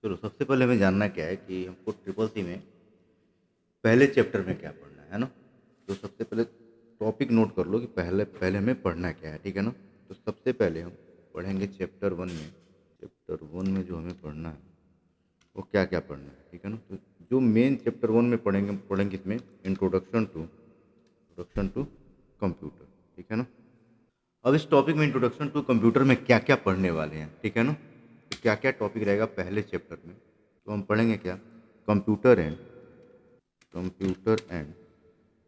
चलो सबसे पहले हमें जानना क्या है कि हमको ट्रिपल सी में पहले चैप्टर में क्या पढ़ना है ना। तो सबसे पहले टॉपिक नोट कर लो कि पहले पहले हमें पढ़ना क्या है, ठीक है ना। तो सबसे पहले हम पढ़ेंगे चैप्टर वन में। चैप्टर वन में जो हमें पढ़ना है वो क्या क्या पढ़ना है, ठीक है ना। तो जो मेन चैप्टर वन में पढ़ेंगे इसमें इंट्रोडक्शन टू कंप्यूटर, ठीक है ना। अब इस टॉपिक में इंट्रोडक्शन टू कंप्यूटर में क्या क्या पढ़ने वाले हैं, ठीक है ना। तो क्या क्या टॉपिक रहेगा पहले चैप्टर में, तो हम पढ़ेंगे क्या, कंप्यूटर एंड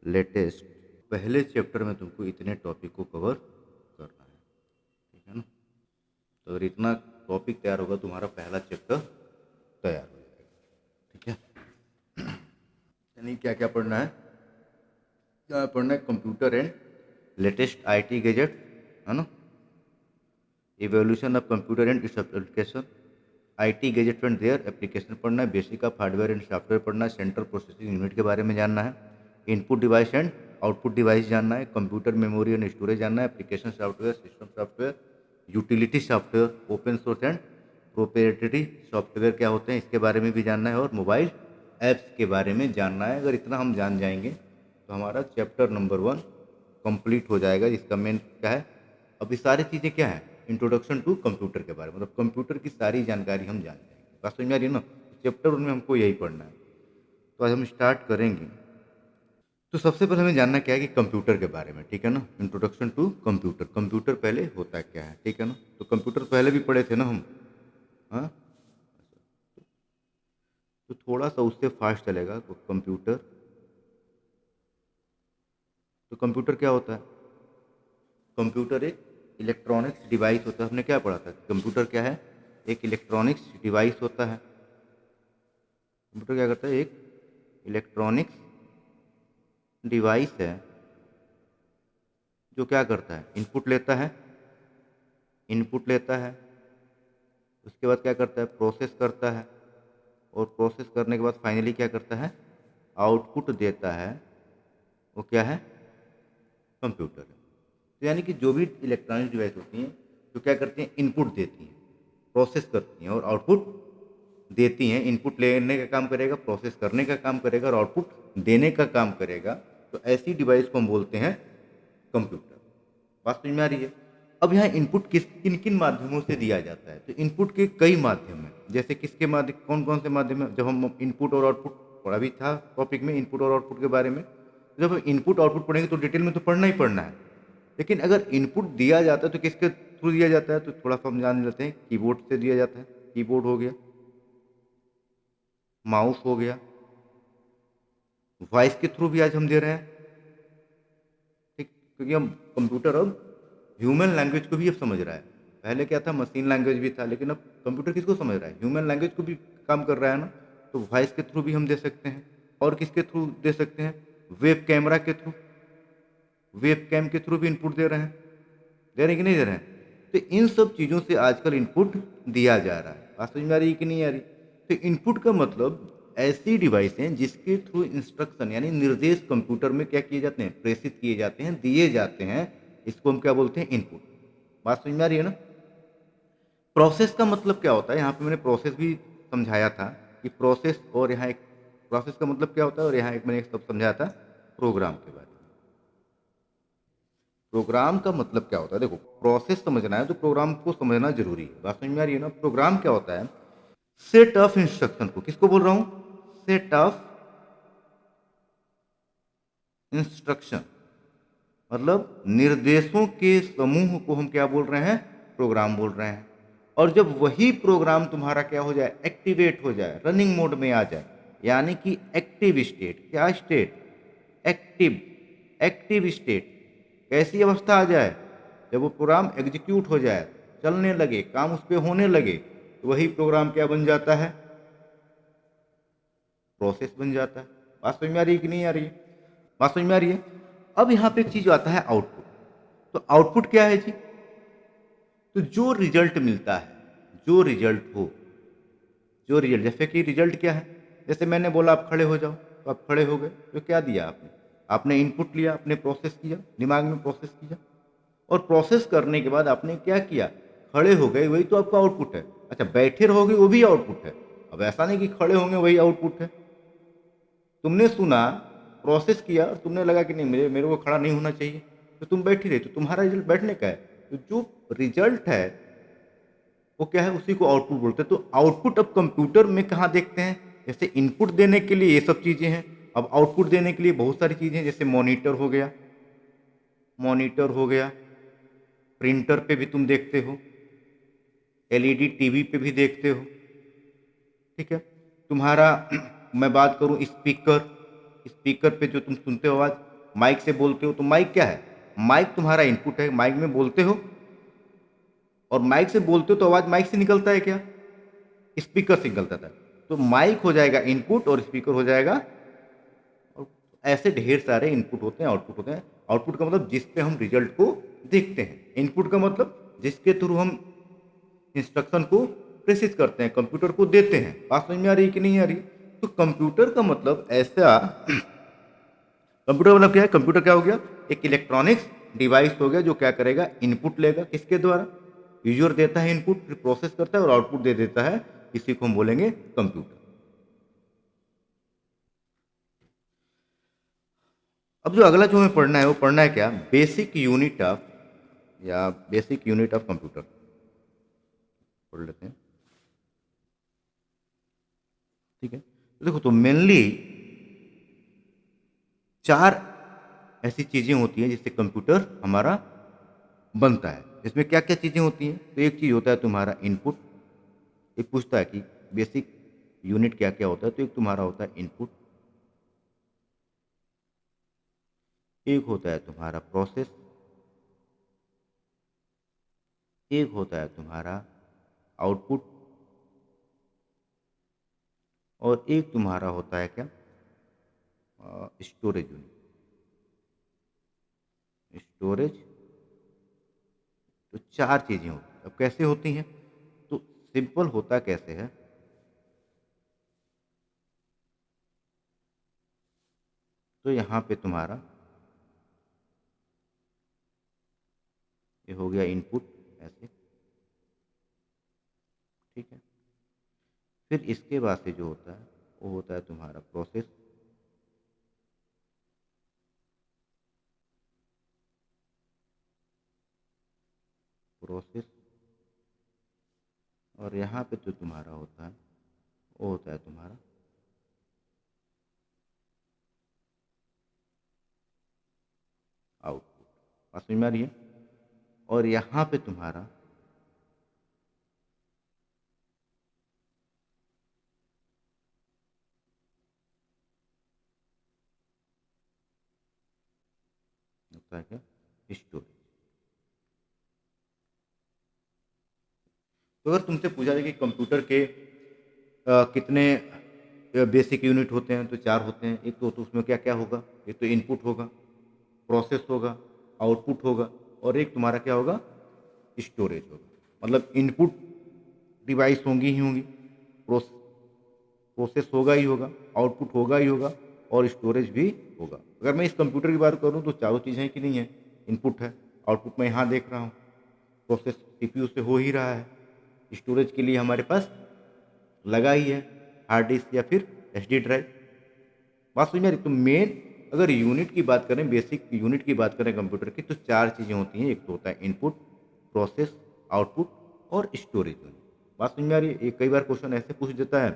लेटेस्ट। पहले चैप्टर में तुमको इतने टॉपिक को कवर करना है, ठीक है ना। तो अगर इतना टॉपिक तैयार होगा तुम्हारा पहला चैप्टर तैयार हो जाएगा, ठीक है। यानी क्या क्या पढ़ना है, क्या पढ़ना है, computer and latest IT gadget, है ना। Evolution of computer and its application, IT gadget and their application पढ़ना है। Basic of hardware and software पढ़ना है। सेंट्रल प्रोसेसिंग यूनिट के बारे में जानना है। Input device and output device जानना है। कंप्यूटर मेमोरी एंड स्टोरेज जानना है। Application software, system software, utility software, open source and proprietary software क्या होते हैं इसके बारे में भी जानना है। और मोबाइल ऐप्स के बारे में जानना है। अगर इतना हम जान जाएंगे तो हमारा चैप्टर नंबर वन कंप्लीट हो जाएगा, जिसका मेन क्या है। अब ये सारी चीज़ें क्या है, इंट्रोडक्शन टू कंप्यूटर के बारे में, मतलब कंप्यूटर की सारी जानकारी हम जान जाएंगे। बात समझ में आ रही है ना। चैप्टर वन में हमको यही पढ़ना है। तो आज हम स्टार्ट करेंगे। तो सबसे पहले हमें जानना क्या है कि कंप्यूटर के बारे में, ठीक है ना। इंट्रोडक्शन टू कंप्यूटर, कंप्यूटर पहले होता क्या है, ठीक है ना। तो कंप्यूटर पहले भी पढ़े थे ना हम, हाँ। तो थोड़ा सा उससे फास्ट चलेगा तो कंप्यूटर। तो कंप्यूटर क्या होता है, कंप्यूटर एक इलेक्ट्रॉनिक्स डिवाइस होता है। हमने क्या पढ़ा था, कंप्यूटर क्या है, एक इलेक्ट्रॉनिक्स डिवाइस होता है। कंप्यूटर क्या करता है, एक इलेक्ट्रॉनिक्स डिवाइस है जो क्या करता है, इनपुट लेता है, उसके बाद क्या करता है, प्रोसेस करता है, और प्रोसेस करने के बाद फाइनली क्या करता है, आउटपुट देता है। वो क्या है, कंप्यूटर है। तो यानी कि जो भी इलेक्ट्रॉनिक डिवाइस होती हैं जो क्या करती हैं, इनपुट देती हैं, प्रोसेस करती हैं और आउटपुट देती हैं। इनपुट लेने का काम करेगा, प्रोसेस करने का काम करेगा और आउटपुट देने का काम करेगा। तो ऐसी डिवाइस को हम बोलते हैं कंप्यूटर। बात समझ में आ रही है। अब यहाँ इनपुट किन किन माध्यमों से दिया जाता है, तो इनपुट के कई माध्यम हैं। जैसे किसके माध्यम, कौन कौन से माध्यम है, जब हम इनपुट और आउटपुट पढ़ा भी था टॉपिक में, इनपुट और आउटपुट के बारे में। जब हम इनपुट आउटपुट पढ़ेंगे तो डिटेल में तो पढ़ना ही पढ़ना है। लेकिन अगर इनपुट दिया जाता है तो किसके थ्रू दिया जाता है, तो थोड़ा सा हम जान लेते हैं। कीबोर्ड से दिया जाता है, कीबोर्ड हो गया, माउस हो गया, वॉइस के थ्रू भी आज हम दे रहे हैं, ठीक। क्योंकि हम कंप्यूटर अब ह्यूमन लैंग्वेज को भी अब समझ रहा है। पहले क्या था, मशीन लैंग्वेज भी था, लेकिन अब कंप्यूटर किसको समझ रहा है, ह्यूमन लैंग्वेज को भी काम कर रहा है ना। तो वॉइस के थ्रू भी हम दे सकते हैं। और किसके थ्रू दे सकते हैं, वेब कैमरा के थ्रू, वेब कैम के थ्रू भी इनपुट दे रहे हैं, दे रहे हैं कि नहीं दे रहे हैं। तो इन सब चीज़ों से आजकल इनपुट दिया जा रहा है। बात समझ में आ रही है कि नहीं आ रही। तो इनपुट का मतलब ऐसी डिवाइस हैं जिसके थ्रू इंस्ट्रक्शन यानी निर्देश कंप्यूटर में क्या किए जाते हैं, प्रेषित किए जाते हैं, दिए जाते हैं। इसको हम क्या बोलते हैं, इनपुट। बात समझ में आ रही है ना। प्रोसेस का मतलब क्या होता है, यहाँ पे मैंने प्रोसेस भी समझाया था कि प्रोसेस, और यहाँ एक प्रोसेस का मतलब क्या होता है, और यहाँ एक मैंने एक सब समझाया था प्रोग्राम के बारे में। प्रोग्राम का मतलब क्या होता है, देखो प्रोसेस समझना है तो प्रोग्राम को समझना जरूरी है। बात समझ में आ रही है ना। प्रोग्राम क्या होता है, सेट ऑफ इंस्ट्रक्शन को किसको बोल रहा हूं, सेट ऑफ इंस्ट्रक्शन, मतलब निर्देशों के समूह को हम क्या बोल रहे हैं, प्रोग्राम बोल रहे हैं। और जब वही प्रोग्राम तुम्हारा क्या हो जाए, एक्टिवेट हो जाए, रनिंग मोड में आ जाए, यानी कि एक्टिव स्टेट, क्या स्टेट, एक्टिव, एक्टिव स्टेट, कैसी अवस्था आ जाए, जब वो प्रोग्राम एग्जीक्यूट हो जाए, चलने लगे, काम उस पर होने लगे, तो वही प्रोग्राम क्या बन जाता है, प्रोसेस बन जाता है। बात समझ में आ रही है कि नहीं आ रही है, बात समझ में आ रही है। अब यहाँ पे एक चीज आता है आउटपुट। तो आउटपुट क्या है जी, तो जो रिजल्ट मिलता है, जो रिजल्ट हो, जो रिजल्ट, जैसे कि रिजल्ट क्या है, जैसे मैंने बोला आप खड़े हो जाओ, तो आप खड़े हो गए, तो क्या दिया आपने, आपने इनपुट लिया, आपने प्रोसेस किया, दिमाग में प्रोसेस किया, और प्रोसेस करने के बाद आपने क्या किया, खड़े हो गए, वही तो आपका आउटपुट है। अच्छा बैठे रहोगे वो भी आउटपुट है। अब अब ऐसा नहीं कि खड़े होंगे वही आउटपुट है। तुमने सुना, प्रोसेस किया और तुमने लगा कि नहीं मेरे मेरे को खड़ा नहीं होना चाहिए, तो तुम बैठ ही रहे, तो तुम्हारा रिजल्ट बैठने का है। तो जो रिजल्ट है वो क्या है, उसी को आउटपुट बोलते हैं। तो आउटपुट अब कंप्यूटर में कहाँ देखते हैं, जैसे इनपुट देने के लिए ये सब चीज़ें हैं, अब आउटपुट देने के लिए बहुत सारी चीज़ें हैं, जैसे मॉनिटर हो गया, मॉनिटर हो गया, प्रिंटर पे भी तुम देखते हो, एलईडी टीवी पे भी देखते हो, ठीक है। तुम्हारा मैं बात करूं स्पीकर, स्पीकर पे जो तुम सुनते हो आवाज़, माइक से बोलते हो, तो माइक क्या है, माइक तुम्हारा इनपुट है, माइक में बोलते हो, और माइक से बोलते हो तो आवाज़ माइक से निकलता है क्या, स्पीकर से निकलता था। तो माइक हो जाएगा इनपुट और स्पीकर हो जाएगा, और ऐसे ढेर सारे इनपुट होते हैं, आउटपुट होते हैं। आउटपुट का मतलब जिस पे हम रिजल्ट को देखते हैं, इनपुट का मतलब जिसके थ्रू हम इंस्ट्रक्शन को प्रेसिस करते हैं, कंप्यूटर को देते हैं। बात समझ में आ रही है कि नहीं आ रही? तो कंप्यूटर का मतलब ऐसा, कंप्यूटर मतलब क्या है, कंप्यूटर क्या हो गया, एक इलेक्ट्रॉनिक्स डिवाइस हो गया जो क्या करेगा, इनपुट लेगा, किसके द्वारा, यूजर देता है इनपुट, फिर प्रोसेस करता है और आउटपुट दे देता है, इसी को हम बोलेंगे कंप्यूटर। अब जो अगला जो हमें पढ़ना है वो पढ़ना है क्या, बेसिक यूनिट ऑफ, या बेसिक यूनिट ऑफ कंप्यूटर पढ़ लेते हैं, ठीक है। तो देखो, तो मेनली चार ऐसी चीजें होती हैं जिससे कंप्यूटर हमारा बनता है। इसमें क्या क्या चीजें होती हैं, तो एक चीज होता है तुम्हारा इनपुट, एक पूछता है कि बेसिक यूनिट क्या क्या होता है, तो एक तुम्हारा होता है इनपुट, एक होता है तुम्हारा प्रोसेस, एक होता है तुम्हारा आउटपुट, और एक तुम्हारा होता है क्या, स्टोरेज यूनिट, स्टोरेज। तो चार चीजें होती हैं। अब कैसे होती हैं, तो सिंपल होता कैसे है, तो यहाँ पे तुम्हारा ये हो गया इनपुट, ऐसे, ठीक है। फिर इसके बाद से जो होता है वो होता है तुम्हारा प्रोसेस, प्रोसेस, और यहाँ पे जो तुम्हारा होता है वो होता है तुम्हारा आउटपुट। बात समझ में आ रही है? और यहाँ पे तुम्हारा होता है क्या, स्टोरेज। तो अगर तुमसे पूछा जाए कि कंप्यूटर के कितने बेसिक यूनिट होते हैं, तो चार होते हैं। एक तो उसमें क्या क्या होगा, एक तो इनपुट होगा, प्रोसेस होगा, आउटपुट होगा, और एक तुम्हारा क्या होगा, स्टोरेज होगा। मतलब इनपुट डिवाइस होंगी ही होंगी, प्रोसेस होगा ही होगा, आउटपुट होगा ही होगा, और स्टोरेज भी होगा। अगर मैं इस कंप्यूटर की बात करूँ तो चारों चीज़ें कि नहीं है, इनपुट है, आउटपुट मैं यहाँ देख रहा हूँ, प्रोसेस सीपीयू से हो ही रहा है, स्टोरेज के लिए हमारे पास लगा ही है हार्ड डिस्क या फिर एसडी ड्राइव। बात समझ में आ रही? तो मेन अगर यूनिट की बात करें, बेसिक यूनिट की बात करें कंप्यूटर की, तो चार चीज़ें होती हैं। एक तो होता है इनपुट, प्रोसेस, आउटपुट और स्टोरेज यूनिट। बात समझ में आ रही है? एक कई बार क्वेश्चन ऐसे पूछ देता है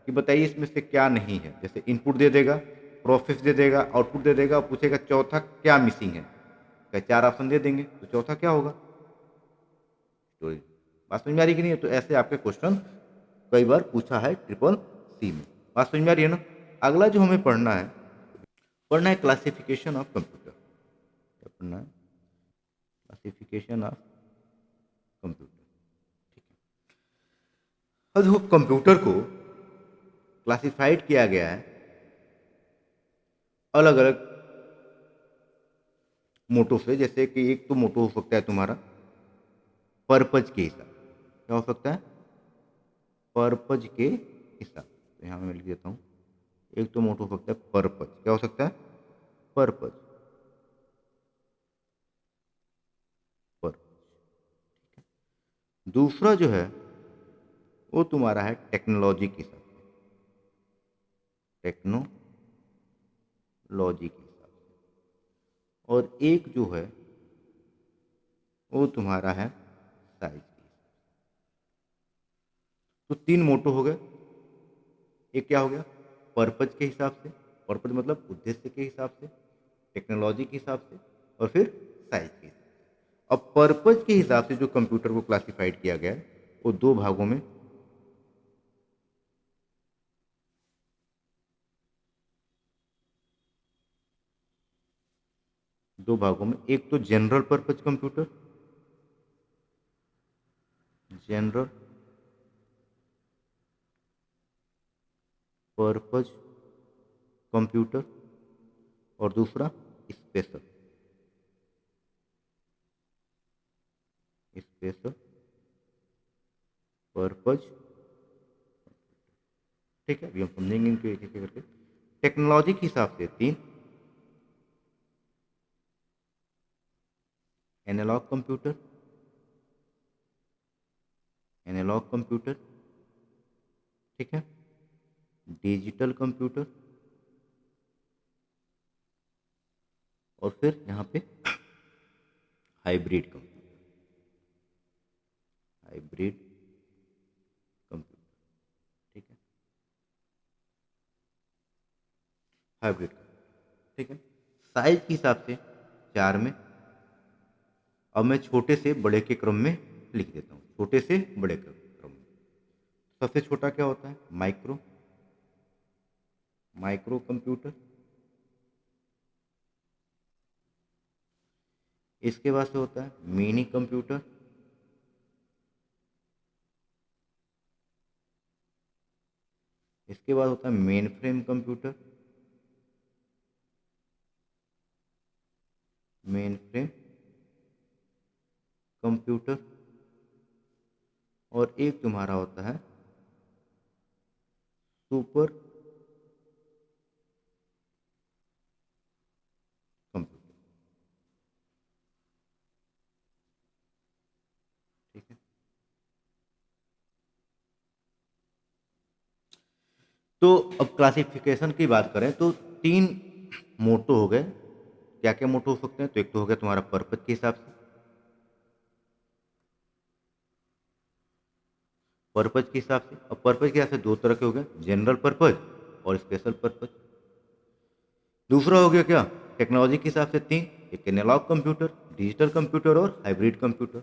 कि बताइए इसमें से क्या नहीं है। जैसे इनपुट दे देगा, प्रोसेस दे देगा, आउटपुट दे देगा, और पूछेगा चौथा क्या मिसिंग है। क्या चार ऑप्शन दे देंगे तो चौथा क्या होगा, स्टोरेज। बात समझ में आ रही कि नहीं? तो ऐसे आपके क्वेश्चन कई बार पूछा है ट्रिपल सी में। बात समझ में आ रही है ना? अगला जो हमें पढ़ना है क्लासिफिकेशन ऑफ कंप्यूटर। क्या पढ़ना है? क्लासिफिकेशन ऑफ कंप्यूटर, ठीक है। अब देखो, कंप्यूटर को क्लासिफाइड किया गया है अलग अलग मोटो से। जैसे कि एक तो मोटो हो सकता है तुम्हारा पर्पज के हिसाब, क्या हो सकता है, पर्पज के हिसाब। तो यहाँ मैं लिख देता हूँ, एक तो मोटो हो सकता है पर्पज, क्या हो सकता है, पर्पज, पर्पज। दूसरा जो है वो तुम्हारा है टेक्नोलॉजी के हिसाब से। टेक्नोलॉजी के हिसाब से, और एक जो है वो तुम्हारा है साइज की। तो तीन मोटो हो गए। एक क्या हो गया, पर्पज के हिसाब से, पर्पज मतलब उद्देश्य के हिसाब से, टेक्नोलॉजी के हिसाब से, और फिर साइज के हिसाब से। अब पर्पज के हिसाब से जो कंप्यूटर को क्लासिफाइड किया गया है वो दो भागों में, एक तो general purpose computer, general purpose computer, और दूसरा स्पेशल स्पेशल पर्पज। ठीक है, अभी हम समझेंगे इनको एक एक करके। टेक्नोलॉजी के हिसाब से तीन, एनालॉग कंप्यूटर, ठीक है, डिजिटल कंप्यूटर, और फिर यहाँ पे हाइब्रिड कंप्यूटर, हाइब्रिड कंप्यूटर। ठीक है, हाइब्रिड कंप्यूटर। ठीक है, साइज के हिसाब से चार में। अब मैं छोटे से बड़े के क्रम में लिख देता हूँ, छोटे से बड़े क्रम में। सबसे छोटा क्या होता है, माइक्रो, माइक्रो कंप्यूटर। इसके बाद से होता है मिनी कंप्यूटर, इसके बाद होता है main frame computer, main frame computer, और एक तुम्हारा होता है सुपर कंप्यूटर। ठीक है, तो अब क्लासिफिकेशन की बात करें तो तीन मोटो हो गए। क्या क्या मोटो हो सकते हैं, तो एक तो हो गया तुम्हारा पर्पज के हिसाब से, पर्पज के हिसाब से। अब पर्पज के हिसाब से दो तरह के हो गए, जनरल पर्पज और स्पेशल पर्पज। दूसरा हो गया क्या, टेक्नोलॉजी के हिसाब से तीन, एक एनालॉग कंप्यूटर, डिजिटल कंप्यूटर, और हाइब्रिड कंप्यूटर।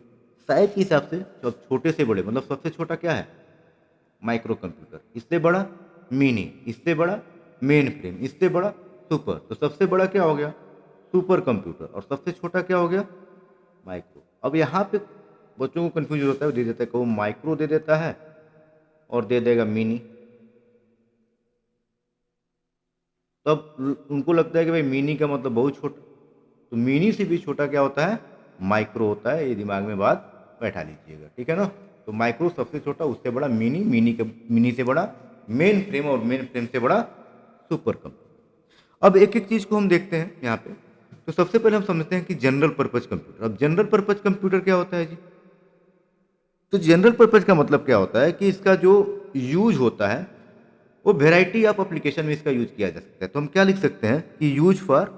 साइज के हिसाब से जब छोटे से बड़े, मतलब सबसे छोटा क्या है, माइक्रो कंप्यूटर, इससे बड़ा मिनी, इससे बड़ा मेन फ्रेम, इससे बड़ा सुपर। तो सबसे बड़ा क्या हो गया, सुपर कंप्यूटर, और सबसे छोटा क्या हो गया, माइक्रो। अब यहाँ पे बच्चों को कंफ्यूज होता है, दे देता है, को माइक्रो दे देता है और दे देगा मिनी। तब उनको लगता है कि भाई मिनी का मतलब बहुत छोटा, तो मिनी से भी छोटा क्या होता है, माइक्रो होता है। ये दिमाग में बात बैठा लीजिएगा, ठीक है ना। तो माइक्रो सबसे छोटा, उससे बड़ा मिनी, मिनी से बड़ा मेन फ्रेम, और मेन फ्रेम से बड़ा सुपर कंप्यूटर। अब एक एक चीज को हम देखते हैं यहाँ पे। तो सबसे पहले हम समझते हैं कि जनरल पर्पज कंप्यूटर। अब जनरल पर्पज कंप्यूटर क्या होता है जी, तो जनरल पर्पज का मतलब क्या होता है कि इसका जो यूज होता है वो वेराइटी ऑफ एप्लीकेशन में इसका यूज किया जा सकता है। तो हम क्या लिख सकते हैं कि यूज फॉर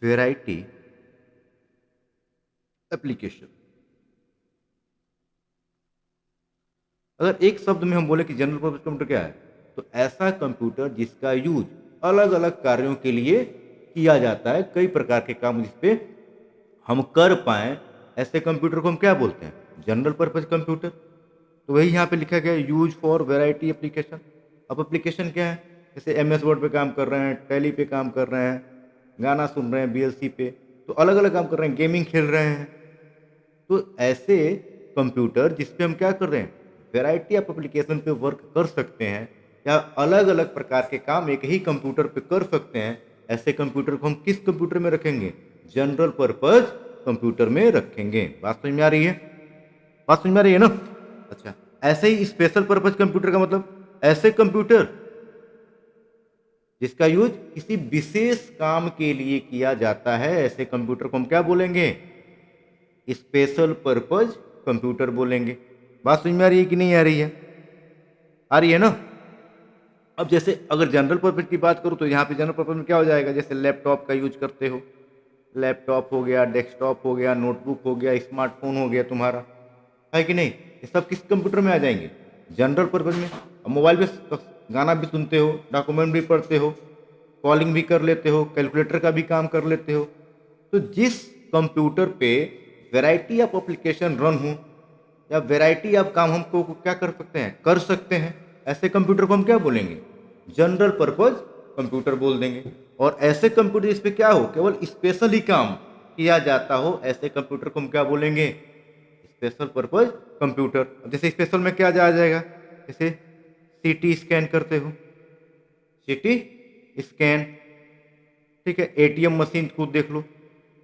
वेराइटी एप्लीकेशन। अगर एक शब्द में हम बोले कि जनरल पर्पज कंप्यूटर क्या है, तो ऐसा कंप्यूटर जिसका यूज अलग अलग कार्यों के लिए किया जाता है, कई प्रकार के काम जिसपे हम कर पाए, ऐसे कंप्यूटर को हम क्या बोलते हैं, जनरल पर्पज कंप्यूटर। तो वही यहाँ पे लिखा गया, यूज फॉर वेराइटी एप्लीकेशन। अब एप्लीकेशन क्या है, जैसे एम एस वर्ड पे काम कर रहे हैं, टैली पे काम कर रहे हैं, गाना सुन रहे हैं बीएलसी पे, तो अलग अलग काम कर रहे हैं, गेमिंग खेल रहे हैं। तो ऐसे कंप्यूटर जिसपे हम क्या कर रहे हैं, वैरायटी ऑफ एप्लीकेशन पे वर्क कर सकते हैं, या अलग अलग प्रकार के काम एक ही कंप्यूटर पे कर सकते हैं, ऐसे कंप्यूटर को हम किस कंप्यूटर में रखेंगे, जनरल पर्पज कंप्यूटर में रखेंगे। बात समझ में आ रही है, बात समझ में आ रही है ना। अच्छा, ऐसे ही स्पेशल पर्पज कंप्यूटर का मतलब ऐसे कंप्यूटर जिसका यूज किसी विशेष काम के लिए किया जाता है, ऐसे कंप्यूटर को हम क्या बोलेंगे, स्पेशल पर्पज कंप्यूटर बोलेंगे। बात समझ में आ रही है कि नहीं आ रही है? आ रही है ना? अब जैसे अगर जनरल पर्पज की बात करूँ तो यहाँ पे जनरल पर्पज में क्या हो जाएगा, जैसे लैपटॉप का यूज करते हो, लैपटॉप हो गया, डेस्कटॉप हो गया, नोटबुक हो गया, स्मार्टफोन हो गया तुम्हारा, है कि नहीं? ये सब किस कंप्यूटर में आ जाएंगे? जनरल पर्पज में। अब मोबाइल पे गाना भी सुनते हो, डॉक्यूमेंट भी पढ़ते हो, कॉलिंग भी कर लेते हो, कैलकुलेटर का भी काम कर लेते हो। तो जिस कंप्यूटर पे वैरायटी ऑफ एप्लीकेशन रन हो या वैरायटी ऑफ काम हमको क्या कर सकते हैं, कर सकते हैं, ऐसे कंप्यूटर को हम क्या बोलेंगे? जनरल पर्पज कंप्यूटर बोल देंगे। और ऐसे कंप्यूटर जिस पे क्या हो, केवल स्पेशल ही काम किया जाता हो, ऐसे कंप्यूटर को हम क्या बोलेंगे? Special purpose computer. जैसे स्पेशल में क्या आ जाएगा, जैसे सीटी स्कैन करते हो, सीटी स्कैन, ठीक है। एटीएम मशीन खुद देख लो,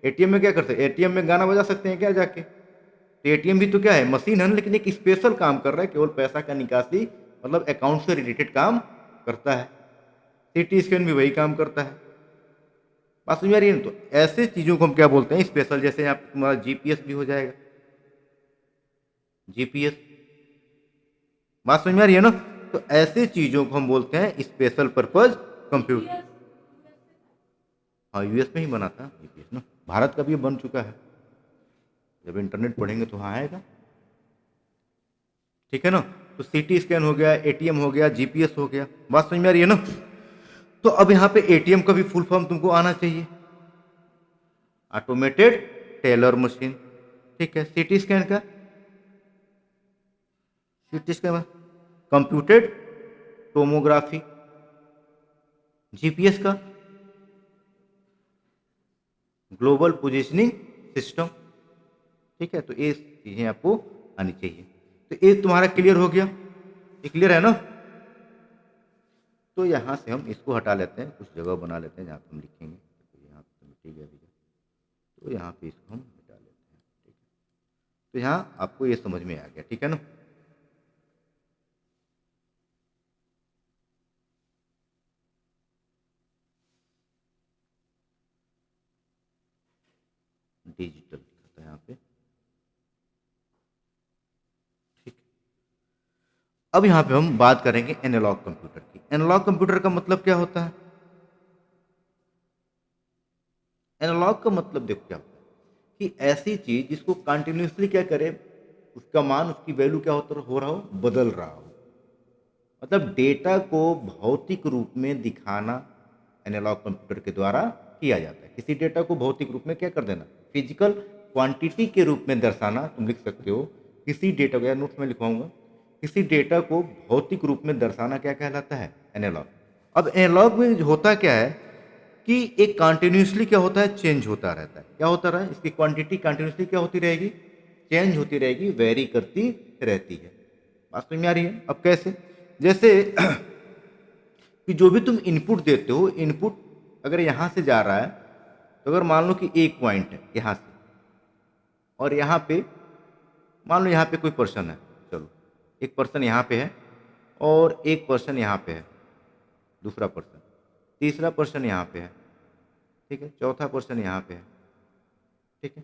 एटीएम में क्या करते हैं, एटीएम में गाना बजा सकते हैं क्या जाके? तो एटीएम भी तो क्या है, मशीन है ना, लेकिन एक स्पेशल काम कर रहा है, केवल पैसा का निकासी, मतलब अकाउंट से रिलेटेड काम करता है। सीटी स्कैन भी वही काम करता है। बात समझ में आ रही है ना? तो ऐसे चीजों को हम क्या बोलते हैं, स्पेशल। जैसे यहाँ पे तुम्हारा जीपीएस भी हो जाएगा, जीपीएस। बात समझ में आ रही है ना? तो ऐसे चीजों को हम बोलते हैं स्पेशल पर्पज कंप्यूटर। हाँ, यूएस में ही बना था जीपीएस ना, भारत का भी बन चुका है। जब इंटरनेट पढ़ेंगे तो हाँ आएगा, ठीक है ना? तो सीटी स्कैन हो गया, एटीएम हो गया, जीपीएस हो गया। बात समझ में आ रही है ना? तो अब यहाँ पे एटीएम का भी फुल फॉर्म तुमको आना चाहिए, ऑटोमेटेड टेलर मशीन, ठीक है। सीटी स्कैन का, CT scan computed tomography, GPS का ग्लोबल पोजिशनिंग सिस्टम, ठीक है। तो ये चीजें आपको आनी चाहिए। तो ये तुम्हारा क्लियर हो गया, ये क्लियर है ना? तो यहाँ से हम इसको हटा लेते हैं, कुछ जगह बना लेते हैं जहाँ पे हम लिखेंगे। तो यहाँ पे मिट्टी गया भैया, तो यहाँ पे इसको हम हटा लेते हैं, ठीक है। तो यहाँ आपको ये समझ में आ गया, ठीक है ना? डिजिटल लिखा था यहाँ पे, ठीक। अब यहाँ पे हम बात करेंगे एनालॉग कंप्यूटर की। एनालॉग कंप्यूटर का मतलब क्या होता है? एनालॉग का मतलब देखो क्या होता है कि ऐसी चीज जिसको कंटिन्यूसली क्या करे, उसका मान, उसकी वैल्यू क्या होता हो रहा हो, बदल रहा हो। मतलब डेटा को भौतिक रूप में दिखाना एनालॉग कंप्यूटर के द्वारा किया जाता है। किसी डेटा को भौतिक रूप में क्या कर देना, फिजिकल क्वांटिटी के रूप में दर्शाना, तुम लिख सकते हो। किसी डेटा को, या नोट्स में लिखवाऊंगा, किसी डेटा को भौतिक रूप में दर्शाना क्या कहलाता है, एनालॉग। अब एनालॉग में होता क्या है कि एक कंटिन्यूसली क्या होता है, चेंज होता रहता है। क्या होता रहा है, इसकी क्वांटिटी कंटिन्यूसली क्या होती रहेगी, चेंज होती रहेगी, वेरी करती रहती है। बात समझ में आ रही है? अब कैसे, जैसे कि जो भी तुम इनपुट देते हो, इनपुट अगर यहाँ से जा रहा है, तो अगर मान लो कि एक पॉइंट है यहाँ से, और यहाँ पे मान लो यहाँ पे कोई पर्सन है, चलो एक पर्सन यहाँ पे है, और एक पर्सन यहाँ पे है, दूसरा पर्सन, तीसरा पर्सन यहाँ पे है, ठीक है, चौथा पर्सन यहाँ पे है, ठीक है।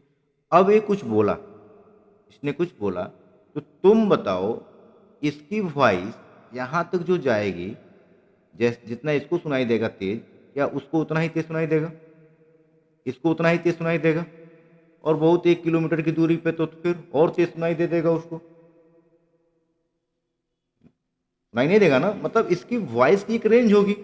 अब ये कुछ बोला, इसने कुछ बोला, तो तुम बताओ इसकी वॉइस यहाँ तक जो जाएगी, जैसे जितना इसको सुनाई देगा तेज, क्या उसको उतना ही तेज सुनाई देगा? इसको उतना ही तेज सुनाई देगा। और बहुत 1 किलोमीटर की दूरी पे तो फिर और तेज सुनाई दे देगा उसको, सुनाई नहीं देगा ना। मतलब इसकी वॉइस की एक रेंज होगी,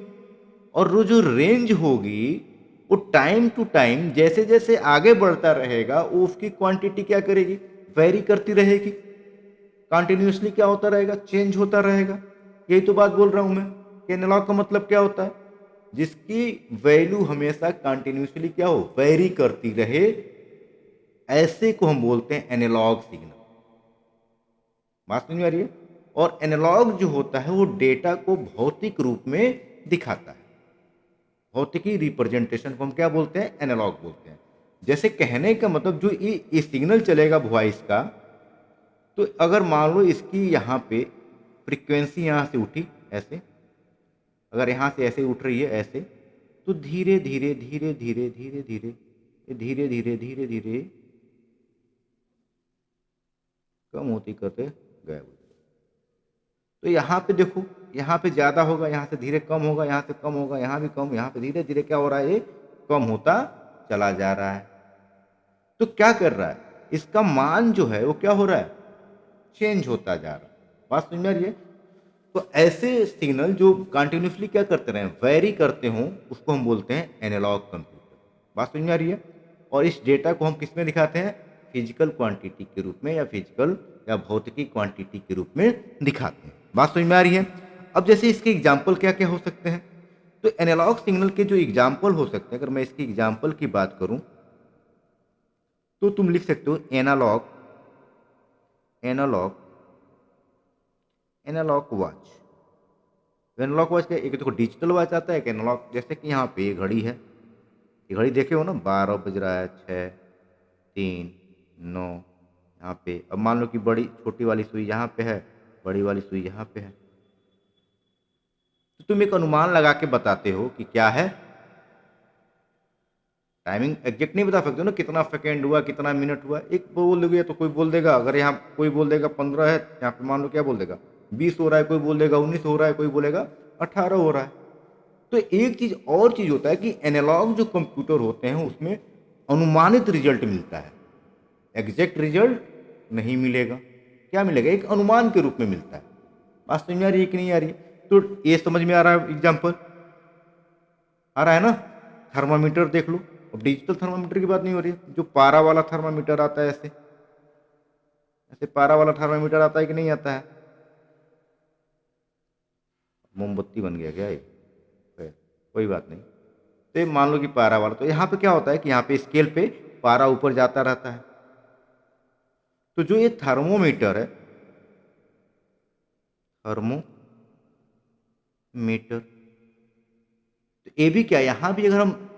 और वो जो रेंज होगी वो टाइम टू टाइम जैसे जैसे आगे बढ़ता रहेगा, वो उसकी क्वांटिटी क्या करेगी, वेरी करती रहेगी, कंटिन्यूसली क्या होता रहेगा, चेंज होता रहेगा। यही तो बात बोल रहा हूं मैं कि एनालॉग का मतलब क्या होता है, जिसकी वैल्यू हमेशा कंटिन्यूसली क्या हो, वेरी करती रहे, ऐसे को हम बोलते हैं एनालॉग सिग्नल। बात समझ में आ रही है? और एनालॉग जो होता है वो डेटा को भौतिक रूप में दिखाता है। भौतिकी रिप्रेजेंटेशन को हम क्या बोलते हैं, एनालॉग बोलते हैं। जैसे कहने का मतलब जो ये सिग्नल चलेगा वॉइस का, तो अगर मान लो इसकी यहाँ पे फ्रीक्वेंसी यहाँ से उठी ऐसे, अगर यहाँ से ऐसे उठ रही है ऐसे, तो धीरे धीरे धीरे धीरे धीरे धीरे धीरे धीरे धीरे धीरे कम होती करते गायब हो जाएगा। तो यहाँ पे देखो, यहाँ पे ज़्यादा होगा, यहाँ से धीरे कम होगा, यहाँ से कम होगा, यहाँ भी कम, यहाँ पे धीरे धीरे क्या हो रहा है, ये कम होता चला जा रहा है। तो क्या कर रहा है, इसका मान जो है वो क्या हो रहा है, चेंज होता जा रहा है। बात समझ में आ रही है? तो ऐसे सिग्नल जो कंटिन्यूसली क्या करते रहे, वेरी करते हों, उसको हम बोलते हैं एनालॉग कंप्यूटर। बात समझ में आ रही है? और इस डेटा को हम किस में दिखाते हैं, फिजिकल क्वांटिटी के रूप में, या फिजिकल या भौतिकी क्वांटिटी के रूप में दिखाते हैं। बात समझ में आ रही है? अब जैसे इसके एग्जाम्पल क्या क्या हो सकते हैं, तो एनालॉग सिग्नल के जो एग्जाम्पल हो सकते हैं, अगर मैं इसकी एग्जाम्पल की बात करूं तो तुम लिख सकते हो analogue analogue analogue watch. Analogue watch का एक देखो डिजिटल वॉच आता है, एक एनालॉग, जैसे कि यहाँ पे ये घड़ी है, ये घड़ी देखे हो ना, 12 बज रहा है, 6, 3, 9, यहाँ पे। अब मान लो कि बड़ी छोटी वाली सुई यहाँ पे है, बड़ी वाली सुई यहाँ पे है, तो तुम एक अनुमान लगा के बताते हो कि क्या है, टाइमिंग एग्जैक्ट नहीं बता सकते हो ना, कितना सेकेंड हुआ, कितना मिनट हुआ, एक बोल दोगे तो कोई बोल देगा, अगर यहाँ कोई बोल देगा 15 है, यहाँ पे मान लो क्या बोल देगा 20 हो रहा है, कोई बोल देगा 19 हो रहा है, कोई बोलेगा 18 हो रहा है। तो एक चीज और चीज होता है कि एनालॉग जो कंप्यूटर होते हैं उसमें अनुमानित रिजल्ट मिलता है, एग्जैक्ट रिजल्ट नहीं मिलेगा। क्या मिलेगा, एक अनुमान के रूप में मिलता है। बात समझ में आ रही है कि नहीं आ रही है? तो ये समझ में आ रहा है, एग्जाम्पल आ रहा है ना। थर्मामीटर देख लो, अब डिजिटल थर्मामीटर की बात नहीं हो रही है, जो पारा वाला थर्मामीटर आता है, ऐसे ऐसे पारा वाला थर्मामीटर आता है कि नहीं आता है, मोमबत्ती बन गया क्या ये, खैर, कोई बात नहीं। तो ये मान लो कि पारा वाला, तो यहाँ पे क्या होता है कि यहाँ पे स्केल पे पारा ऊपर जाता रहता है। तो जो ये थर्मोमीटर है, थर्मोमीटर, तो ये भी क्या, यहाँ भी अगर हम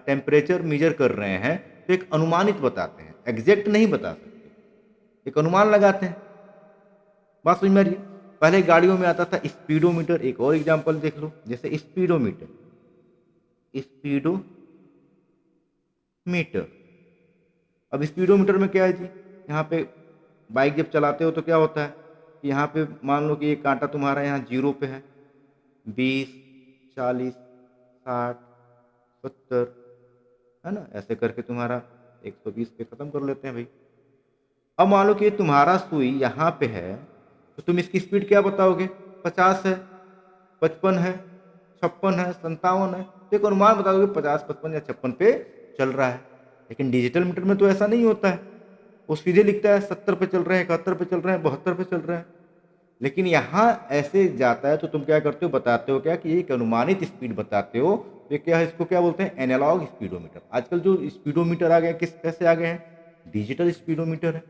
टेम्परेचर मेजर कर रहे हैं तो एक अनुमानित बताते हैं, एग्जैक्ट नहीं बता सकते, एक अनुमान लगाते हैं। बात समझ में आ रही है? पहले गाड़ियों में आता था स्पीडोमीटर, एक और एग्जांपल देख लो, जैसे स्पीडोमीटर, स्पीडोमीटर। अब स्पीडोमीटर में क्या है जी, यहाँ पे बाइक जब चलाते हो तो क्या होता है कि यहाँ पे मान लो कि ये कांटा तुम्हारा यहाँ जीरो पे है, 20, 40, 60, 70, है ना, ऐसे करके तुम्हारा 120 पे खत्म कर लेते हैं भाई। अब मान लो कि तुम्हारा सुई यहाँ पे है, तो तुम इसकी स्पीड क्या बताओगे, 50 है, 55 है, 56 है, 57 है, तो एक अनुमान बता दोगे 50, 55 या 56 पे चल रहा है। लेकिन डिजिटल मीटर में तो ऐसा नहीं होता है, वो सीधे लिखता है 70 पे चल रहे हैं, 71 पे चल रहे हैं, 72 पे चल रहे हैं। लेकिन यहाँ ऐसे जाता है तो तुम क्या करते हो, बताते हो क्या कि एक अनुमानित स्पीड बताते हो। तो क्या है, इसको क्या बोलते हैं, एनालॉग स्पीडोमीटर। आजकल जो स्पीडोमीटर आ गए किस कैसे आ गए हैं, डिजिटल स्पीडोमीटर है,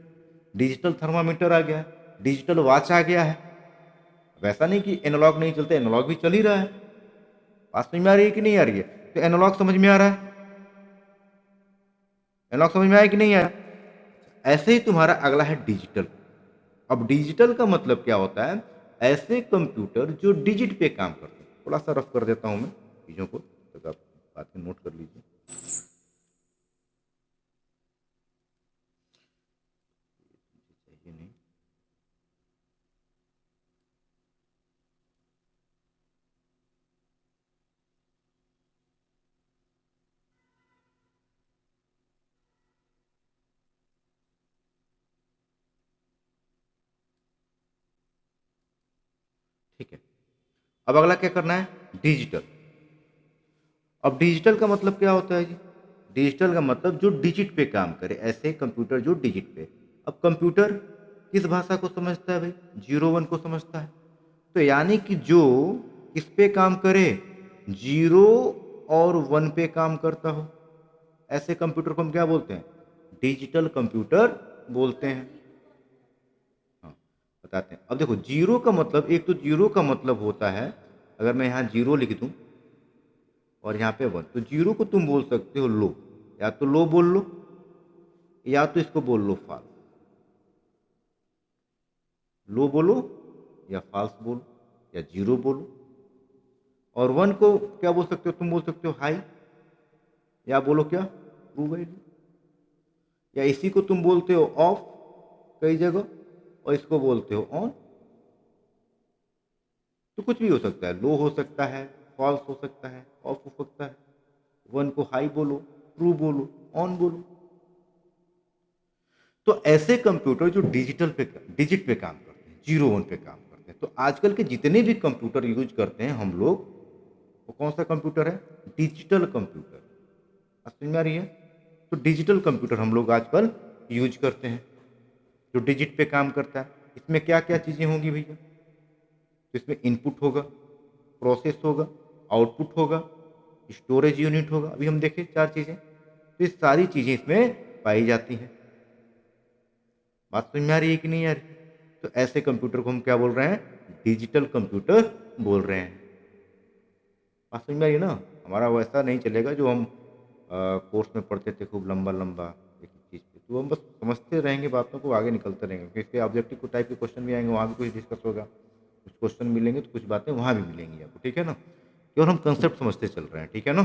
डिजिटल थर्मामीटर आ गया है, डिजिटल वॉच आ गया है। वैसा नहीं कि एनालॉग नहीं चलते, एनालॉग भी चल ही रहा है। बात समझ में आ रही है कि नहीं आ रही है? तो एनालॉग समझ में आ रहा है, एनालॉग समझ में आया कि नहीं आया? ऐसे ही तुम्हारा अगला है डिजिटल। अब डिजिटल का मतलब क्या होता है, ऐसे कंप्यूटर जो डिजिट पे काम करते हैं। थोड़ा सा रफ कर देता हूं मैं चीजों को, तब आप बात में नोट कर लीजिए। चाहिए नहीं, ठीक है। अब अगला क्या करना है, डिजिटल। अब डिजिटल का मतलब क्या होता है जी, डिजिटल का मतलब जो डिजिट पे काम करे, ऐसे कंप्यूटर जो डिजिट पे। अब कंप्यूटर किस भाषा को समझता है भाई, 01 को समझता है। तो यानी कि जो किस पे काम करे, 0 और 1 पे काम करता हो, ऐसे कंप्यूटर को हम क्या बोलते हैं, डिजिटल कंप्यूटर बोलते हैं। हाँ, बताते हैं। अब देखो जीरो का मतलब, एक तो जीरो का मतलब होता है, अगर मैं यहाँ जीरो लिख दूं और यहाँ पे 1, तो जीरो को तुम बोल सकते हो लो, या तो लो बोल लो, या तो इसको बोल लो फॉल्स। लो बोलो या फॉल्स बोलो या जीरो बोलो। और 1 को क्या बोल सकते हो, तुम बोल सकते हो हाई, या बोलो क्या, ट्रू वैल्यू, या इसी को तुम बोलते हो ऑफ कई जगह, और इसको बोलते हो ऑन। तो कुछ भी हो सकता है, लो हो सकता है, फॉल्स हो सकता है, ऑफ हो सकता है। 1 को हाई बोलो, ट्रू बोलो, ऑन बोलो। तो ऐसे कंप्यूटर जो डिजिट पे काम करते हैं, 0 1 पे काम करते हैं। तो आजकल के जितने भी कंप्यूटर यूज करते हैं हम लोग, वो कौन सा कंप्यूटर है? Digital computer. समझ में आ रही है? तो डिजिटल कंप्यूटर हम लोग आजकल यूज करते हैं, जो डिजिट पे काम करता है। इसमें क्या क्या चीज़ें होंगी भैया? तो इसमें इनपुट होगा, प्रोसेस होगा, आउटपुट होगा, स्टोरेज यूनिट होगा। अभी हम देखें 4 चीज़ें, तो ये सारी चीज़ें इसमें पाई जाती हैं। बात समझ में आ रही है कि नहीं आ रही? तो ऐसे कंप्यूटर को हम क्या बोल रहे हैं? डिजिटल कंप्यूटर बोल रहे हैं। बात समझ में आ रही है ना? हमारा वैसा नहीं चलेगा जो हम कोर्स में पढ़ते थे खूब लंबा लंबा एक एक चीज़ पे। तो हम बस समझते रहेंगे बातों को, आगे निकलते रहेंगे, क्योंकि इसके ऑब्जेक्टिव टाइप के क्वेश्चन भी आएंगे, वहाँ भी कुछ डिस्कस होगा, कुछ क्वेश्चन मिलेंगे तो कुछ बातें वहाँ भी मिलेंगी आपको। ठीक है ना? केवल हम कंसेप्ट समझते चल रहे हैं। ठीक है ना?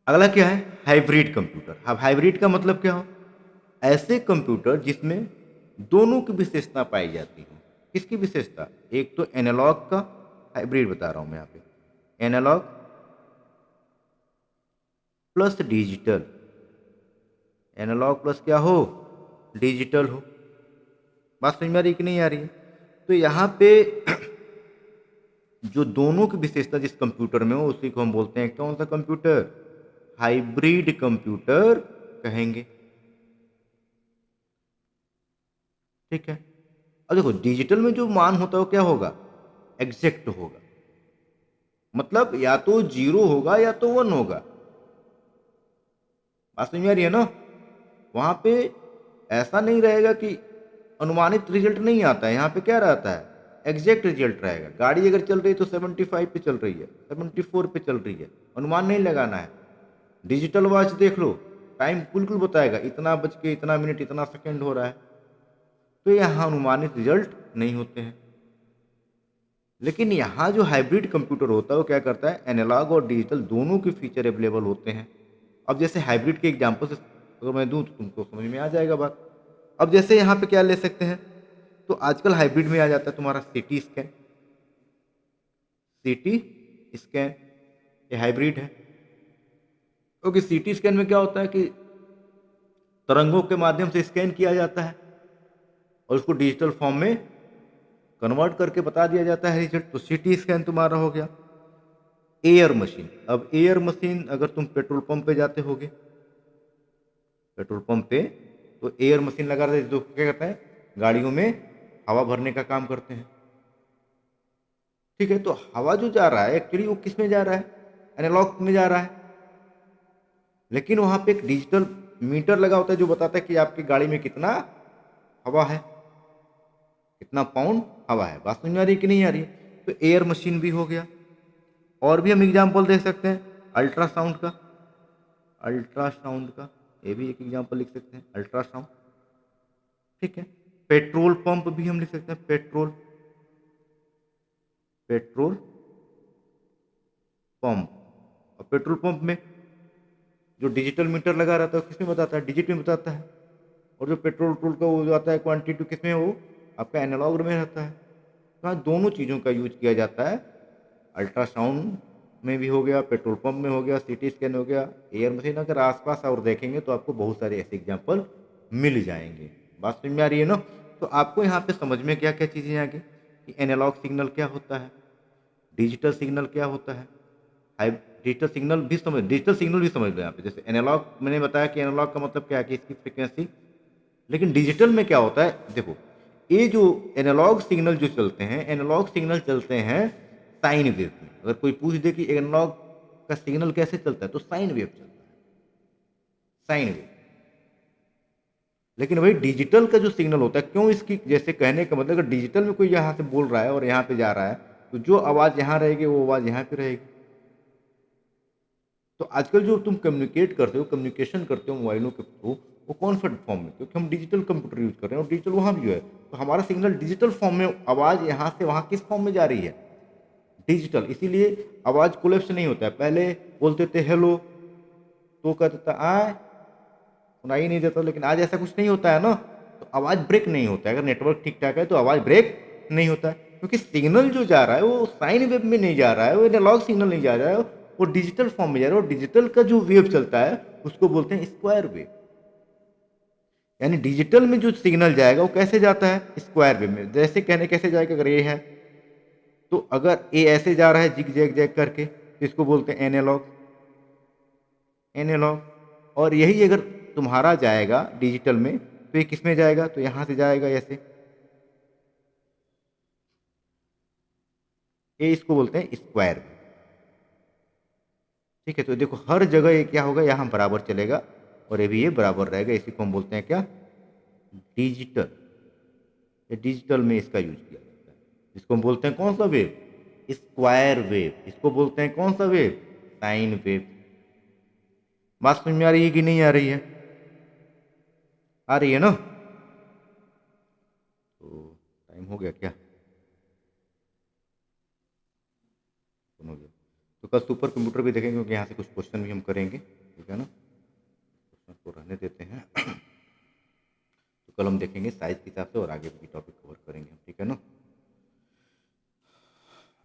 अगला क्या है? Hybrid computer. अब हाइब्रिड का मतलब क्या हो? ऐसे कंप्यूटर जिसमें दोनों की विशेषता पाई जाती हो। किसकी विशेषता? एक तो एनालॉग का, हाइब्रिड बता रहा हूं मैं यहाँ पे, analogue plus digital. Analogue plus क्या हो? डिजिटल हो। बात समझ में आ रही कि नहीं आ रही है? तो यहाँ पे जो दोनों की विशेषता जिस कंप्यूटर में हो उसी को हम बोलते हैं कौन सा कंप्यूटर? हाइब्रिड कंप्यूटर कहेंगे। ठीक है? अब देखो डिजिटल में जो मान होता है वो क्या होगा? एग्जैक्ट होगा। मतलब या तो 0 होगा या तो 1 होगा। बात समझ में आ रही है ना? वहां पे ऐसा नहीं रहेगा कि अनुमानित रिजल्ट नहीं आता है। यहाँ पे क्या रहता है? एग्जैक्ट रिजल्ट रहेगा। गाड़ी अगर चल रही है तो 75 पे चल रही है, 74 पे चल रही है, अनुमान नहीं लगाना है। डिजिटल वॉच देख लो, टाइम बिल्कुल बताएगा, इतना बज के इतना मिनट इतना सेकंड हो रहा है। तो यहाँ अनुमानित रिजल्ट नहीं होते हैं। लेकिन यहाँ जो हाइब्रिड कंप्यूटर होता है वो क्या करता है? एनालॉग और डिजिटल दोनों के फीचर अवेलेबल होते हैं। अब जैसे हाइब्रिड के एग्जांपल से अगर मैं दूं तो तुमको समझ में आ जाएगा बात। अब जैसे यहाँ पे क्या ले सकते हैं? तो आजकल हाइब्रिड में आ जाता है तुम्हारा सीटी स्कैन। सीटी स्कैन ये हाइब्रिड है, क्योंकि सीटी स्कैन में क्या होता है कि तरंगों के माध्यम से स्कैन किया जाता है और उसको डिजिटल फॉर्म में कन्वर्ट करके बता दिया जाता है रिजल्ट। तो सीटी स्कैन तुम्हारा हो गया। Air machine. अब एयर मशीन अगर तुम पेट्रोल पंप पे जाते होगे, पेट्रोल पंप पे तो एयर मशीन लगा रहते जो क्या करता है? गाड़ियों में हवा भरने का काम करते हैं। ठीक है? तो हवा जो जा रहा है एक्चुअली वो किस में जा रहा है? एनालॉग में जा रहा है। लेकिन वहां पे एक डिजिटल मीटर लगा होता है जो बताता है कि आपकी गाड़ी में कितना हवा है, कितना पाउंड हवा है। बात समझ में आ रही है कि नहीं आ रही है? तो एयर मशीन भी हो गया। और भी हम एग्जाम्पल देख सकते हैं अल्ट्रासाउंड का। अल्ट्रासाउंड का ये भी एक एग्जाम्पल लिख सकते हैं, अल्ट्रासाउंड। ठीक है? पेट्रोल पंप भी हम लिख सकते हैं, पेट्रोल पेट्रोल पंप। और पेट्रोल पंप में जो डिजिटल मीटर लगा रहता है वो किसमें बताता है? डिजिट में बताता है। और जो पेट्रोल ट्रोल का वो जो आता है क्वांटिटी किसमें, वो आपका एनालॉग में रहता है। तो हाँ, दोनों चीज़ों का यूज किया जाता है। अल्ट्रासाउंड में भी हो गया, पेट्रोल पंप में हो गया, सीटी स्कैन हो गया, एयर मशीन। अगर आसपास और देखेंगे तो आपको बहुत सारे ऐसे एग्जाम्पल मिल जाएंगे। बात समझ में आ रही है ना? तो आपको यहाँ पे समझ में क्या क्या चीज़ें आ गई कि एनालॉग सिग्नल क्या होता है, डिजिटल सिग्नल क्या होता है। हाई डिजिटल सिग्नल भी समझ लो यहाँ पे। जैसे एनालॉग मैंने बताया कि एनालॉग का मतलब क्या है कि इसकी फ्रिक्वेंसी। लेकिन डिजिटल में क्या होता है? देखो ये जो एनालॉग सिग्नल जो चलते हैं, एनालॉग सिग्नल चलते हैं साइन वेव में। अगर कोई पूछ दे कि एनालॉग का सिग्नल कैसे चलता है तो साइन वेव चलता है, साइन वेव। लेकिन वही डिजिटल का जो सिग्नल होता है, क्यों इसकी जैसे कहने का मतलब अगर डिजिटल में कोई यहाँ से बोल रहा है और यहाँ पे जा रहा है तो जो आवाज़ यहाँ रहेगी वो आवाज़ यहाँ पे रहेगी। तो आजकल जो तुम कम्युनिकेट करते हो, कम्युनिकेशन करते हो मोबाइलों के थ्रू, वो कौन सा फॉर्म में? क्योंकि हम डिजिटल कंप्यूटर यूज कर रहे हैं और डिजिटल वहाँ भी है। तो हमारा सिग्नल डिजिटल फॉर्म में, आवाज़ यहाँ से वहाँ किस फॉर्म में जा रही है? डिजिटल। इसीलिए आवाज़ कोलैप्स नहीं होता है। पहले बोलते थे हेलो तो कहता था आए, सुनाई नहीं देता। लेकिन आज ऐसा कुछ नहीं होता है ना। तो आवाज़ ब्रेक नहीं होता है। अगर नेटवर्क ठीक ठाक है तो आवाज़ ब्रेक नहीं होता है, क्योंकि सिग्नल जो जा रहा है वो साइन वेव में नहीं जा रहा है, वो एनालॉग सिग्नल नहीं जा रहा है, वो डिजिटल फॉर्म में जा रहा है। और डिजिटल का जो वेव चलता है उसको बोलते हैं स्क्वायर वेव। यानी डिजिटल में जो सिग्नल जाएगा वो कैसे जाता है, स्क्वायर वेव में। जैसे कहने कैसे जाएगा, अगर ये है तो अगर ए ऐसे जा रहा है जिग जैग जैग करके तो इसको बोलते हैं एनालॉग, एनालॉग। और यही अगर तुम्हारा जाएगा डिजिटल में तो ये किस में जाएगा, तो यहाँ से जाएगा ऐसे, ये इसको बोलते हैं स्क्वायर। ठीक है, तो देखो हर जगह ये क्या होगा, यहाँ बराबर चलेगा और ये भी ये बराबर रहेगा। इसी को हम बोलते हैं क्या, डिजिटल। ये डिजिटल में इसका यूज किया जाता है। इसको हम बोलते हैं कौन सा वेव, स्क्वायर वेव। इसको बोलते हैं कौन सा वेव, साइन वेव। बात समझ में आ रही है कि नहीं आ रही है, आ रही है ना। तो टाइम हो गया क्या, हो गया। तो कल सुपर कंप्यूटर भी देखेंगे, क्योंकि यहाँ से कुछ क्वेश्चन भी हम करेंगे, ठीक है ना। क्वेश्चन को रहने देते हैं। तो कल हम देखेंगे साइज के हिसाब से और आगे भी टॉपिक कवर करेंगे, ठीक है ना।